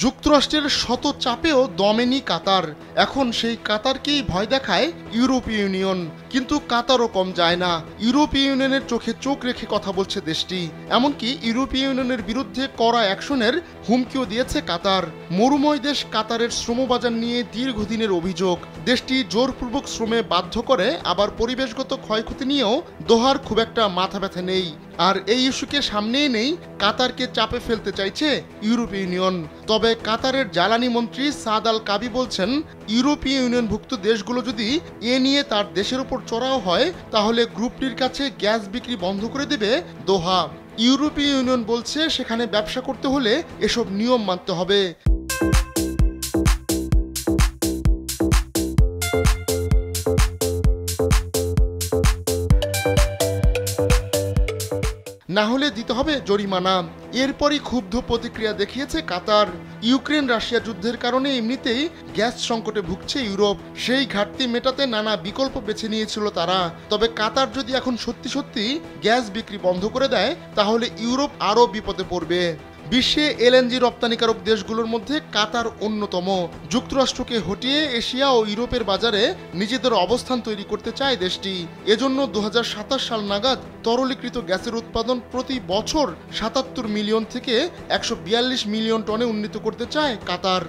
যুক্তরাষ্ট্রের শত চাপেও দমেনি কাতার। এখন সেই কাতারকেই ভয় দেখায় ইউরোপীয় ইউনিয়ন। কিন্তু কাতারও কম যায় না। ইউরোপীয় ইউনিয়নের চোখে চোখ রেখে কথা বলছে দেশটি। এমনকি ইউরোপীয় ইউনিয়নের বিরুদ্ধে কড়া অ্যাকশনের হুমকিও দিয়েছে কাতার। মরুময় দেশ কাতারের শ্রমবাজার নিয়ে দীর্ঘদিনের অভিযোগ। দেশটি জোরপূর্বক শ্রমে বাধ্য করে, আবার পরিবেশগত ক্ষয়ক্ষতি নিয়েও দোহার খুব একটা মাথা ব্যথা নেই। আর এই ইস্যুকে সামনে এনেই কাতারকে চাপে ফেলতে চাইছে ইউরোপীয় ইউনিয়ন। তবে কাতারের জ্বালানি মন্ত্রী সাদ আল কাবি বলছেন, ইউরোপীয় ইউনিয়নভুক্ত দেশগুলো যদি এ নিয়ে তার দেশের উপর চড়াও হয়, তাহলে গ্রুপটির কাছে গ্যাস বিক্রি বন্ধ করে দেবে দোহা। ইউরোপীয় ইউনিয়ন বলছে, সেখানে ব্যবসা করতে হলে এসব নিয়ম মানতে হবে। না হলে দিতে হবে জরিমানা। এরপরই ক্ষুব্ধ প্রতিক্রিয়া দেখিয়েছে কাতার। ইউক্রেন রাশিয়া যুদ্ধের কারণে এমনিতেই গ্যাস সংকটে ভুগছে ইউরোপ। সেই ঘাটতি মেটাতে নানা বিকল্প বেছে নিয়েছিল তারা। তবে কাতার যদি এখন সত্যি সত্যি গ্যাস বিক্রি বন্ধ করে দেয়, তাহলে ইউরোপ আরও বিপদে পড়বে। বিশ্বে এলএনজি রপ্তানিকারক দেশগুলোর মধ্যে কাতার অন্যতম। যুক্তরাষ্ট্রকে হটিয়ে এশিয়া ও ইউরোপের বাজারে নিজেদের অবস্থান তৈরি করতে চায় দেশটি। এজন্য 2027 সাল নাগাদ তরলীকৃত গ্যাসের উৎপাদন প্রতি বছর 77 মিলিয়ন থেকে 142 মিলিয়ন টনে উন্নীত করতে চায় কাতার।